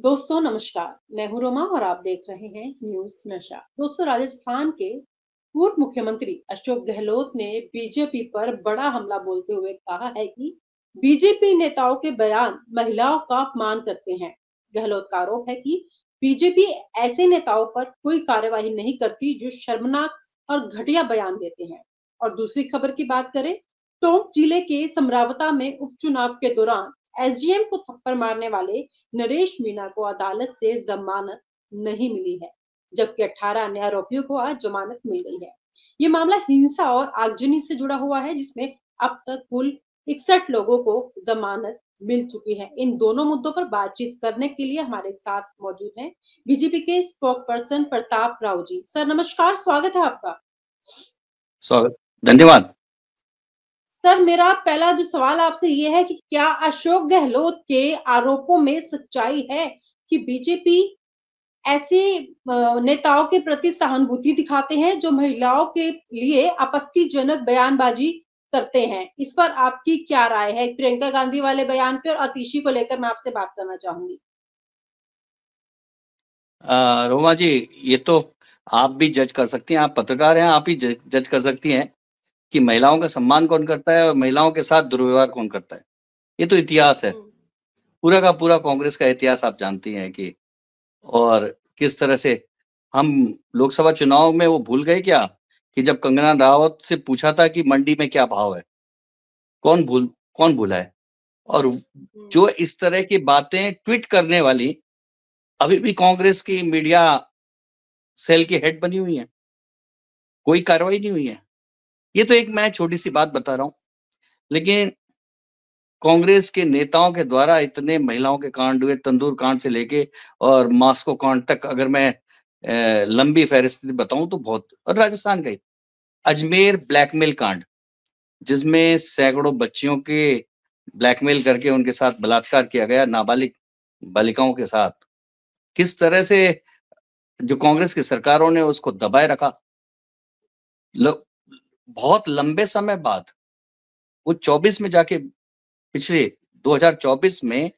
दोस्तों नमस्कार, मैं हूं रोमा और आप देख रहे हैं न्यूज नशा। दोस्तों, राजस्थान के पूर्व मुख्यमंत्री अशोक गहलोत ने बीजेपी पर बड़ा हमला बोलते हुए कहा है कि बीजेपी नेताओं के बयान महिलाओं का अपमान करते हैं। गहलोत का आरोप है कि बीजेपी ऐसे नेताओं पर कोई कार्यवाही नहीं करती जो शर्मनाक और घटिया बयान देते हैं। और दूसरी खबर की बात करें, टोंक जिले के समरावता में उपचुनाव के दौरान एसडीएम को थप्पड़ मारने वाले नरेश मीणा को अदालत से जमानत नहीं मिली है, जबकि 18 अन्य आरोपियों को आज जमानत मिल गई है। ये मामला हिंसा और आगजनी से जुड़ा हुआ है, जिसमें अब तक कुल 61 लोगों को जमानत मिल चुकी है। इन दोनों मुद्दों पर बातचीत करने के लिए हमारे साथ मौजूद हैं बीजेपी के spoke person Pratap Rao ji. Sir नमस्कार, स्वागत है आपका। स्वागत, धन्यवाद। सर, मेरा पहला जो सवाल आपसे ये है कि क्या अशोक गहलोत के आरोपों में सच्चाई है कि बीजेपी ऐसे नेताओं के प्रति सहानुभूति दिखाते हैं जो महिलाओं के लिए आपत्तिजनक बयानबाजी करते हैं? इस पर आपकी क्या राय है? प्रियंका गांधी वाले बयान पे और आतिशी को लेकर मैं आपसे बात करना चाहूंगी। रोमा जी, ये तो आप भी जज कर सकती हैं, आप पत्रकार हैं, आप ही जज कर सकती हैं कि महिलाओं का सम्मान कौन करता है और महिलाओं के साथ दुर्व्यवहार कौन करता है। ये तो इतिहास है, पूरा का पूरा कांग्रेस का इतिहास आप जानती हैं कि और किस तरह से हम लोकसभा चुनाव में वो भूल गए क्या कि जब कंगना रावत से पूछा था कि मंडी में क्या भाव है, कौन भूला है। और जो इस तरह की बातें ट्वीट करने वाली अभी भी कांग्रेस की मीडिया सेल की हेड बनी हुई है, कोई कार्रवाई नहीं हुई है। ये तो एक मैं छोटी सी बात बता रहा हूं, लेकिन कांग्रेस के नेताओं के द्वारा इतने महिलाओं के कांड हुए, तंदूर कांड से लेके और मास्को कांड तक, अगर मैं लंबी फहरिस्त बताऊं तो बहुत। और राजस्थान का ही अजमेर ब्लैकमेल कांड, जिसमें सैकड़ों बच्चियों के ब्लैकमेल करके उनके साथ बलात्कार किया गया, नाबालिग बालिकाओं के साथ, किस तरह से जो कांग्रेस की सरकारों ने उसको दबाए रखा। बहुत लंबे समय बाद वो 24 में जाके, पिछले 2024 में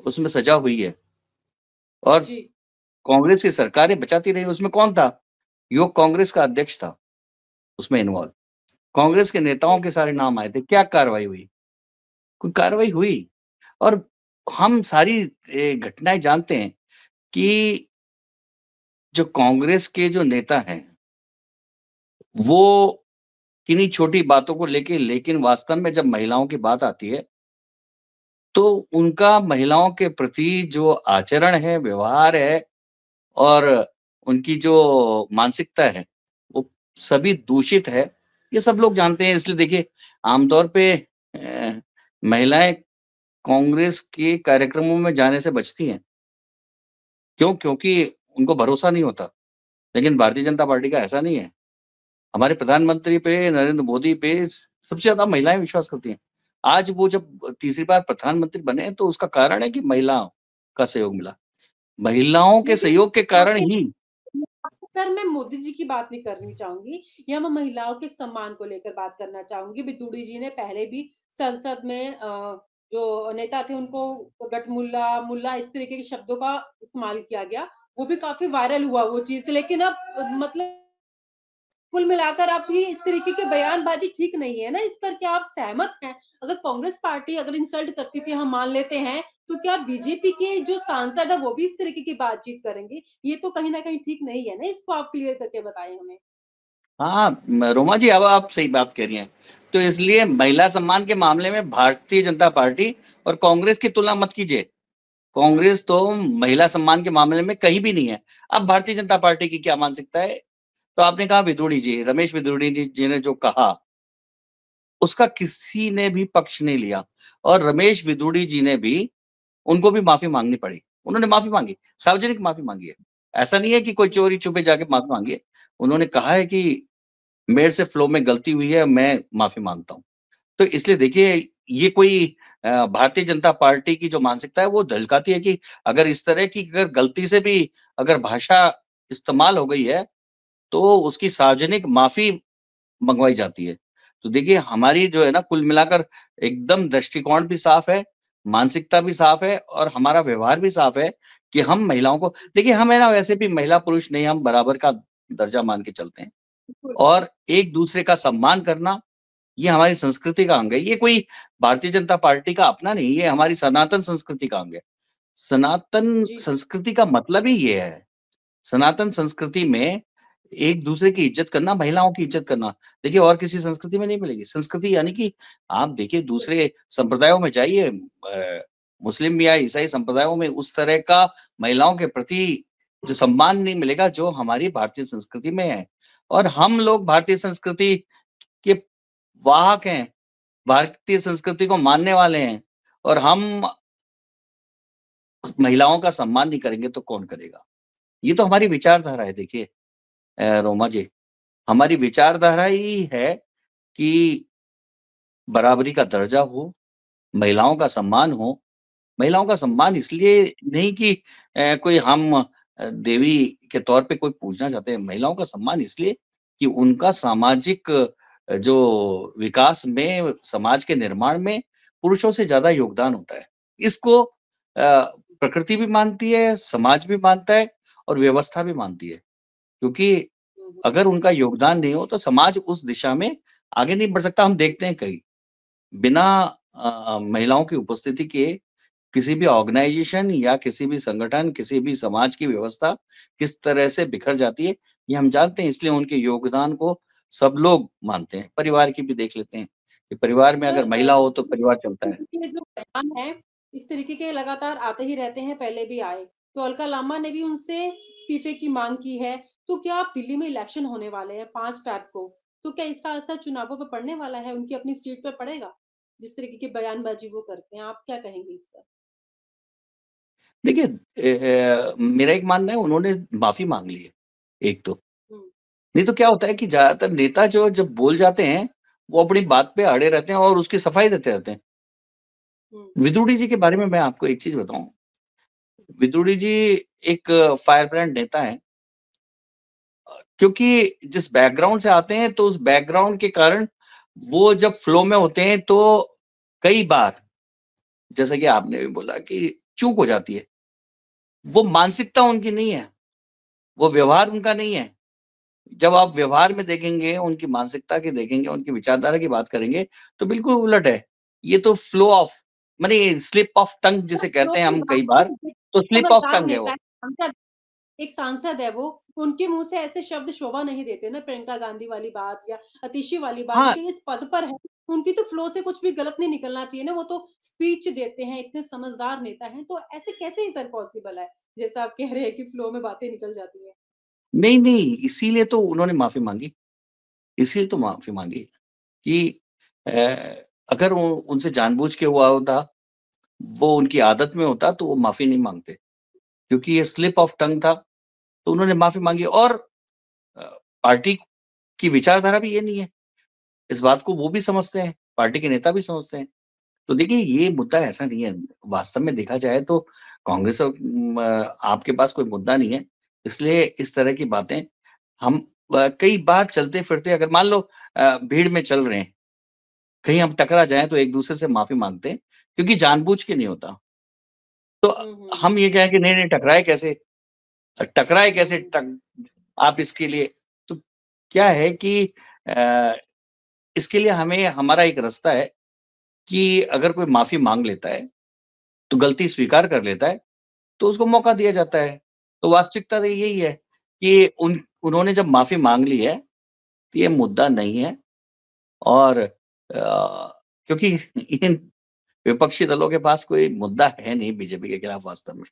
उसमें सजा हुई है और कांग्रेस की सरकारें बचाती रही। उसमें कौन था? युवक कांग्रेस का अध्यक्ष था उसमें इन्वॉल्व। कांग्रेस के नेताओं के सारे नाम आए थे। क्या कार्रवाई हुई? कोई कार्रवाई हुई? और हम सारी घटनाएं जानते हैं कि जो कांग्रेस के जो नेता हैं वो किन्हीं छोटी बातों को लेके, लेकिन वास्तव में जब महिलाओं की बात आती है तो उनका महिलाओं के प्रति जो आचरण है, व्यवहार है और उनकी जो मानसिकता है, वो सभी दूषित है। ये सब लोग जानते हैं। इसलिए देखिए, आमतौर पे महिलाएं कांग्रेस के कार्यक्रमों में जाने से बचती हैं। क्यों? क्योंकि उनको भरोसा नहीं होता। लेकिन भारतीय जनता पार्टी का ऐसा नहीं है। हमारे प्रधानमंत्री पे, नरेंद्र मोदी पे सबसे ज्यादा महिलाएं विश्वास करती हैं। आज वो जब तीसरी बार प्रधानमंत्री बने तो उसका कारण है कि महिलाओं का सहयोग मिला। महिलाओं के सहयोग के कारण ही। सर, मैं मोदी जी की बात नहीं करनी चाहूंगी, या मैं महिलाओं के सम्मान को लेकर बात करना चाहूंगी। बिदुड़ी जी ने पहले भी संसद में जो नेता थे उनको गटमुल्ला, मुल्ला, इस तरीके के शब्दों का इस्तेमाल किया गया। वो भी काफी वायरल हुआ वो चीज। लेकिन अब मतलब कुल मिलाकर अब भी इस तरीके की बयानबाजी ठीक नहीं है ना। इस पर क्या आप सहमत हैं? अगर कांग्रेस पार्टी अगर इंसल्ट करती थी, हम मान लेते हैं, तो क्या बीजेपी के जो सांसद है वो भी इस तरीके की बातचीत करेंगे? ये तो कहीं ना कहीं ठीक नहीं है ना। इसको आप क्लियर करके बताएं हमें। हाँ रोमा जी, अब आप सही बात कह रही हैं। तो इसलिए महिला सम्मान के मामले में भारतीय जनता पार्टी और कांग्रेस की तुलना मत कीजिए। कांग्रेस तो महिला सम्मान के मामले में कहीं भी नहीं है। अब भारतीय जनता पार्टी की क्या मानसिकता है? तो आपने कहा विदुड़ी जी, रमेश विदुड़ी जी ने जो कहा उसका किसी ने भी पक्ष नहीं लिया। और रमेश विदुड़ी जी ने भी, उनको भी माफी मांगनी पड़ी। उन्होंने माफी मांगी, सार्वजनिक माफी मांगी है। ऐसा नहीं है कि कोई चोरी छुपे जाके माफी मांगी है। उन्होंने कहा है कि मेरे से फ्लो में गलती हुई है, मैं माफी मांगता हूं। तो इसलिए देखिए, ये कोई भारतीय जनता पार्टी की जो मानसिकता है वो दलकाती है कि अगर इस तरह की अगर गलती से भी अगर भाषा इस्तेमाल हो गई है तो उसकी सार्वजनिक माफी मंगवाई जाती है। तो देखिए, हमारी जो है ना, कुल मिलाकर एकदम दृष्टिकोण भी साफ है, मानसिकता भी साफ है और हमारा व्यवहार भी साफ है कि हम महिलाओं को देखिए, हम है ना वैसे भी महिला पुरुष नहीं, हम बराबर का दर्जा मान के चलते हैं बिल्कुल। और एक दूसरे का सम्मान करना ये हमारी संस्कृति का अंग है। ये कोई भारतीय जनता पार्टी का अपना नहीं, ये हमारी सनातन संस्कृति का अंग है। सनातन जी, जी। संस्कृति का मतलब ही ये है। सनातन संस्कृति में एक दूसरे की इज़्ज़त करना, महिलाओं की इज़्ज़त करना, देखिए और किसी संस्कृति में नहीं मिलेगी। संस्कृति यानी कि आप देखिए दूसरे संप्रदायों में जाइए, मुस्लिम या ईसाई संप्रदायों में उस तरह का महिलाओं के प्रति जो सम्मान नहीं मिलेगा, जो हमारी भारतीय संस्कृति में है। और हम लोग भारतीय संस्कृति के वाहक हैं, भारतीय संस्कृति को मानने वाले हैं और हम महिलाओं का सम्मान नहीं करेंगे तो कौन करेगा? ये तो हमारी विचारधारा है देखिए रोमा जी, हमारी विचारधारा ही है कि बराबरी का दर्जा हो, महिलाओं का सम्मान हो। महिलाओं का सम्मान इसलिए नहीं कि कोई हम देवी के तौर पे कोई पूजना चाहते हैं। महिलाओं का सम्मान इसलिए कि उनका सामाजिक जो विकास में, समाज के निर्माण में पुरुषों से ज़्यादा योगदान होता है। इसको प्रकृति भी मानती है, समाज भी मानता है और व्यवस्था भी मानती है। क्योंकि हुँ, हुँ। अगर उनका योगदान नहीं हो तो समाज उस दिशा में आगे नहीं बढ़ सकता। हम देखते हैं कहीं बिना महिलाओं की उपस्थिति के किसी भी ऑर्गेनाइजेशन या किसी भी संगठन, किसी भी समाज की व्यवस्था किस तरह से बिखर जाती है, ये हम जानते हैं, इसलिए उनके योगदान को सब लोग मानते हैं। परिवार की भी देख लेते हैं कि परिवार में सर अगर महिला हो तो परिवार चलता है। ये जो बयान है, इस तरीके के लगातार आते ही रहते हैं, पहले भी आए। तो अलका लांबा ने भी उनसे इस्तीफे की माँग की है। तो क्या अब दिल्ली में इलेक्शन होने वाले हैं 5 फ़ेब को, तो क्या इसका असर चुनावों पे पड़ने वाला है? उनकी अपनी सीट पे पड़ेगा? जिस तरीके की बयानबाज़ी वो करते हैं, आप क्या कहेंगे इस पर? देखिए मेरा एक मानना है उन्होंने माफ़ी माँग ली है, एक तो। हुँ, नहीं तो क्या होता है कि ज़्यादातर नेता जो जब बोल जाते हैं, वो अपनी बात पे अड़े रहते हैं और उसकी सफाई देते रहते हैं। हुँ, विदुड़ी जी के बारे में मैं आपको एक चीज़ बताऊँ, विदुड़ी जी एक फायर ब्रांड नेता हैं। क्योंकि जिस बैकग्राउंड से आते हैं, तो उस बैकग्राउंड के कारण वो जब फ्लो में होते हैं, तो कई बार जैसा कि आपने भी बोला कि चूक हो जाती है। वो मानसिकता उनकी नहीं है, वो व्यवहार उनका नहीं है। जब आप व्यवहार में देखेंगे, उनकी मानसिकता की देखेंगे, उनकी विचारधारा की बात करेंगे, तो बिल्कुल उलट है। ये तो फ्लो ऑफ माने स्लिप ऑफ टंग जिसे फ्लो कहते हैं की हम बात कई बार, नहीं, तो स्लिप ऑफ समझदार टंग है नेता वो। है, सांसद एक सांसद है वो, उनके मुँह से ऐसे शब्द शोभा नहीं देते ना, प्रियंका गांधी वाली बात या अतिशी वाली बात, हाँ, क्योंकि इस पद पर है, उनकी तो फ्लो से कुछ भी गलत नहीं निकलना चाहिए ना, वो तो स्पीच देते हैं, इतने समझदार नेता हैं, तो ऐसे कैसे ही सर पॉसिबल है? जैसा आप कह रहे हैं कि फ्लो में बातें निकल जाती हैं। नहीं, इसीलिए तो उन्होंने माफ़ी माँगी, इसीलिए तो माफ़ी माँगी कि अ, अगर वो उनसे जानबूझ के हुआ होता, वो उनकी आदत में होता, तो वो माफ़ी नहीं माँगते। क्योंकि ये स्लिप ऑफ टंग था, तो उन्होंने माफ़ी माँगी और अ, पार्टी की विचारधारा भी ये नहीं है। इस बात को वो भी समझते हैं, पार्टी के नेता भी समझते हैं। तो देखिए ये मुद्दा ऐसा नहीं है, वास्तव में देखा जाए तो कांग्रेस और आपके पास कोई मुद्दा नहीं है। इसलिए इस तरह की बातें हम कई बार चलते-फिरते अगर मान लो भीड़ में चल रहे हैं, कहीं हम टकरा जाएँ तो एक-दूसरे से माफ़ी माँगते हैं, क्योंकि जानबूझ के नहीं होता। तो हुँ, हुँ, हम हुँ। ये कहें कि नहीं-नहीं टकराए कैसे? टकराए हुँ, कैसे हुँ, हुँ। टक आप इसके लिए तो क्या है कि अ, इसके लिए हमें हमारा एक रास्ता है कि अगर कोई माफ़ी माँग लेता है, तो गलती स्वीकार कर लेता है, तो उसको मौका दिया जाता है। तो वास्तविकता तो यही है कि उन्होंने जब माफ़ी माँग ली है, तो ये मुद्दा नहीं है और क्योंकि इन विपक्षी दलों के पास कोई मुद्दा है नहीं बीजेपी के खिलाफ वास्तव में।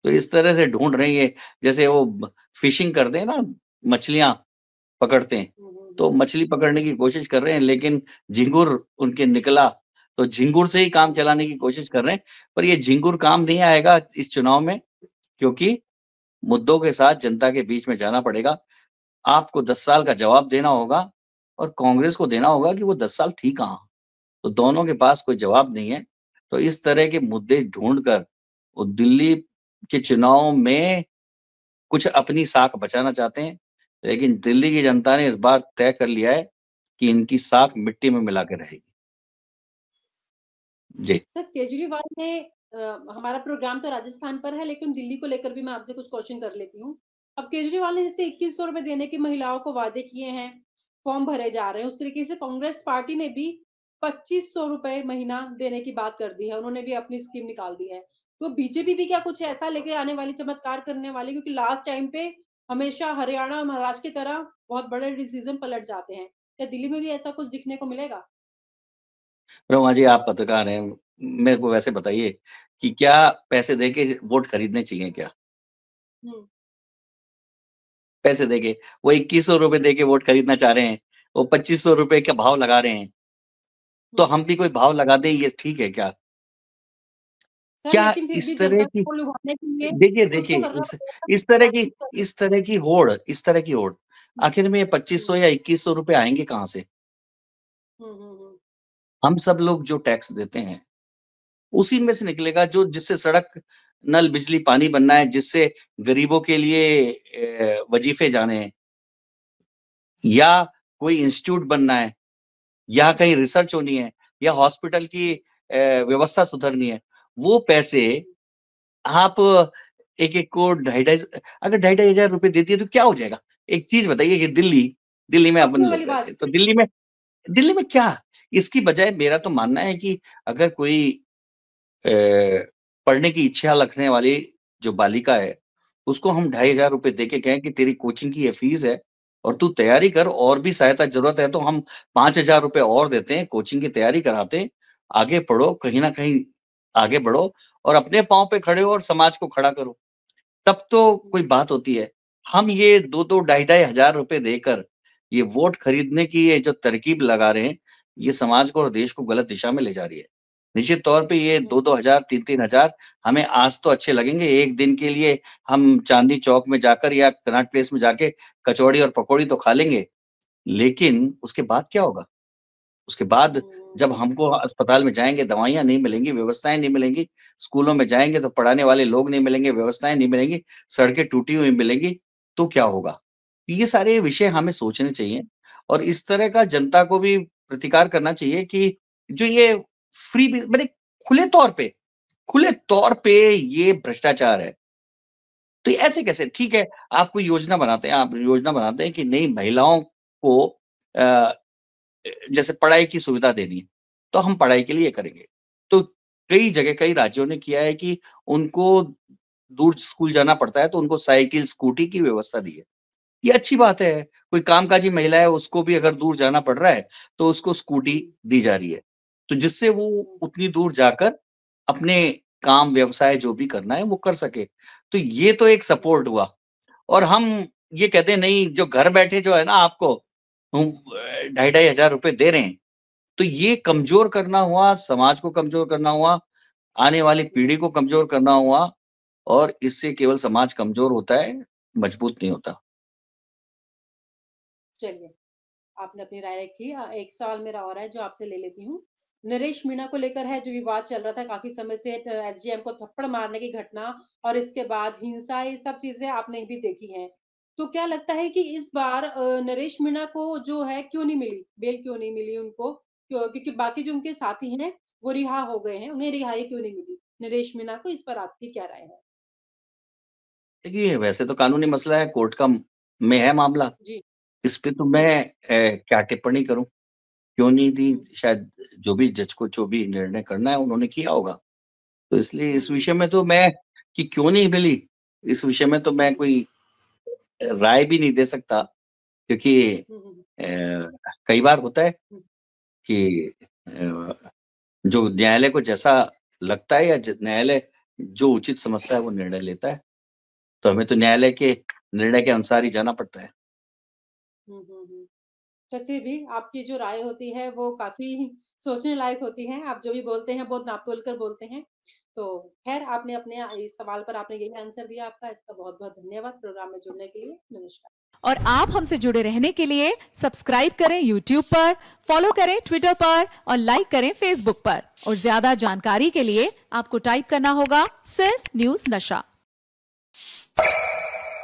तो इस तरह से ढूँढ रही है, जैसे वो फिशिंग करते हैं ना, मछलियाँ पकड़ते हैं, हुँ, हुँ, तो हुँ। मछली पकड़ने की कोशिश कर रहे हैं, लेकिन झिंगुर उनके निकला, तो झिंगुर से ही काम चलाने की कोशिश कर रहे हैं, पर ये झिंगुर काम नहीं आएगा इस चुनाव में, क्योंकि मुद्दों के साथ जनता के बीच में जाना पड़ेगा। आपको 10 साल का जवाब देना होगा और कांग्रेस को देना होगा कि वो 10 साल थी कहाँ? तो दोनों के पास कोई जवाब नहीं है। तो इस तरह के मुद्दे ढूँढ कर वो दिल्ली के चुनाव में कुछ अपनी साख बचाना चाहते हैं, लेकिन दिल्ली की जनता ने इस बार तय कर लिया है कि इनकी साख मिट्टी में मिला के रहेगी। जी। सर केजरीवाल ने हमारा प्रोग्राम तो राजस्थान पर है, लेकिन दिल्ली को लेकर भी मैं आपसे कुछ क्वेश्चन कर लेती हूँ। अब केजरीवाल ने जैसे 2100 रुपए देने की महिलाओं को वादे किए हैं, फॉर्म भरे जा रहे हैं, उस तरीके से कांग्रेस पार्टी ने भी 2500 रुपए महीना देने की बात कर दी है, उन्होंने भी अपनी स्कीम निकाल दी है। तो बीजेपी भी क्या कुछ ऐसा लेके आने वाली, चमत्कार करने वाली? क्योंकि लास्ट टाइम पे हमेशा हरियाणा और महाराष्ट्र की तरह बहुत बड़े डिसीजन पलट जाते हैं। क्या दिल्ली में भी ऐसा कुछ दिखने को मिलेगा? रोमा जी, आप पत्रकार हैं, मेरे को वैसे बताइए कि क्या पैसे देके वोट खरीदने चाहिए क्या? हुँ, पैसे देके, वो 2100 रुपए देके वोट खरीदना चाह रहे हैं, वो 2500 रुपए का भाव लगा रहे हैं, तो हुँ। हम भी कोई भाव लगा दें, ये ठीक है क्या? सर क्या लेकिन फिर भी इस तरह जनता की को लुभाने के लिए देखिए, कुछ तो देखिए, करना इस पड़ेगा इस तरह की ना। इस तरह की होड़ इस तरह की होड़, हुँ, आखिर में ये 2500 हुँ, या 2100 रुपए आएँगे कहाँ से? हुँ, हुँ, हुँ, हम सब लोग जो टैक्स देते हैं, उसी में से निकलेगा जो जिससे सड़क, नल, बिजली, पानी बनना है, जिससे गरीबों के लिए वजीफ़े जाने हैं, या कोई इंस्टीट्यूट बनना है, या कहीं रिसर्च होनी है, या हॉस्पिटल की व्यवस्था सुधरनी है। वो पैसे हुँ। आप एक-एक को ढाई-ढाई अगर ढाई-ढाई हज़ार रुपए दे दिए तो क्या हो जाएगा? एक चीज़ बताइए कि दिल्ली में अपन सोचने लोग वाली रहते बात हैं, तो दिल्ली में क्या? इसकी बजाय मेरा तो मानना है कि अगर कोई अ, पढ़ने की इच्छा रखने वाली जो बालिका है, उसको हम ढाई हज़ार रुपए दे के कहें कि तेरी कोचिंग की ये फीस है और तू तैयारी कर, और भी सहायता ज़रूरत है तो हम 5,000 रुपए और देते हैं, कोचिंग की तैयारी कराते हैं, आगे पढ़ो, कहीं न कहीं आगे बढ़ो और अपने पाँव पे खड़े हो और समाज को खड़ा करो। तब तो कोई बात होती है। हम ये 2-2 ढाई-ढाई हज़ार रुपए देकर ये वोट खरीदने की ये जो तरकीब लगा रहे हैं, ये समाज को और देश को गलत दिशा में ले जा रही है। निश्चित तौर पे ये हुँ, 2-2 हज़ार, 3-3 हज़ार हमें आज तो अच्छे लगेंगे, एक दिन के लिए हम चांदनी चौक में जाकर या कनॉट प्लेस में जाके कचौड़ी और पकौड़ी तो खा लेंगे, लेकिन उसके बाद क्या होगा? उसके बाद हुँ, जब हमको अस्पताल में जाएँगे, दवाइयाँ नहीं मिलेंगी, व्यवस्थाएँ नहीं मिलेंगी, स्कूलों में जाएँगे तो पढ़ाने वाले लोग नहीं मिलेंगे, व्यवस्थाएँ नहीं मिलेंगी, सड़कें टूटी हुई मिलेंगी, तो क्या होगा? ये सारे विषय हमें सोचने चाहिए और इस तरह का जनता को भी प्रतिकार करना चाहिए कि जो ये फ्री बि माने खुले तौर पे ये भ्रष्टाचार है। तो ये ऐसे कैसे? ठीक है, आप योजना बनाते हैं कि नहीं, महिलाओं को अ जैसे पढ़ाई की सुविधा देनी है, तो हम पढ़ाई के लिए ये करेंगे। तो कई जगह, कई राज्यों ने किया है कि उनको दूर स्कूल जाना पड़ता है, तो उनको साइकिल, स्कूटी की व्यवस्था दी है। ये अच्छी बात है। कोई कामकाजी महिला है, उसको भी अगर दूर जाना पड़ रहा है, तो उसको स्कूटी दी जा रही है। तो जिससे वो हुँ, उतनी दूर जाकर अपने काम, व्यवसाय जो भी करना है, वो कर सके। तो ये तो एक हुँ, सपोर्ट हुआ। और हम ये कहते हैं नहीं, जो घर बैठे जो है ना आपको ढाई-ढाई हज़ार रुपए दे रहे हैं, तो ये कमज़ोर करना हुआ, समाज को कमज़ोर करना हुआ, आने वाली हुँ। पीढ़ी को कमज़ोर करना हुआ और इससे केवल समाज कमज़ोर होता है, मजबूत नहीं होता। चलिए, आपने अपनी राय रखी। एक सवाल मेरा और है जो आपसे ले लेती हूँ। नरेश मीणा को लेकर है जो विवाद चल रहा था काफ़ी समय से, एसडीएम को थप्पड़ मारने की घटना और इसके बाद हिंसा, ये सब चीज़ें आपने भी देखी हैं। तो क्या लगता है कि इस बार नरेश मीणा को जो है क्यों नहीं मिली, बेल क्यों नहीं मिली उनको? क्योंकि बाकी जो उनके साथी हैं, वो रिहा हो गए हैं, उन्हें रिहाई क्यों नहीं मिली? नरेश मीणा को, इस पर आपकी क्या राय है? देखिए, वैसे तो कानूनी मसला है, कोर्ट का में है मामला। जी। इस पे तो हुँ, मैं क्या टिप्पणी करूँ? क्यों नहीं दी? हुँ, शायद जो भी जज को जो भी निर्णय करना है उन्होंने किया होगा। तो इसलिए हुँ, इस हुँ, विषय में तो मैं कि क्यों नहीं मिली, इस विषय में तो मैं हुँ, कोई राय भी नहीं दे सकता, क्योंकि हुँ, हुँ, कई बार होता है हुँ, कि जो न्यायालय को जैसा लगता है या न्यायालय जो उचित समझता है वो निर्णय लेता है। तो हमें तो न्यायालय के निर्णय के अनुसार ही जाना पड़ता है। हुँ, हुँ, हुँ। तो फिर भी आपकी जो राय होती है वो काफ़ी सोचने लायक होती है। आप जो भी बोलते हैं बहुत नाप-तोल कर बोलते हैं। तो ख़ैर आपने अपने इस सवाल पर आपने यही आंसर दिया, आपका इसका बहुत-बहुत धन्यवाद प्रोग्राम में जुड़ने के लिए। नमस्कार। और आप हमसे जुड़े रहने के लिए सब्सक्राइब करें YouTube पर, फॉलो करें ट्विटर पर और लाइक करें Facebook पर। और ज्यादा जानकारी के लिए आपको टाइप करना होगा सिर्फ न्यूज नशा।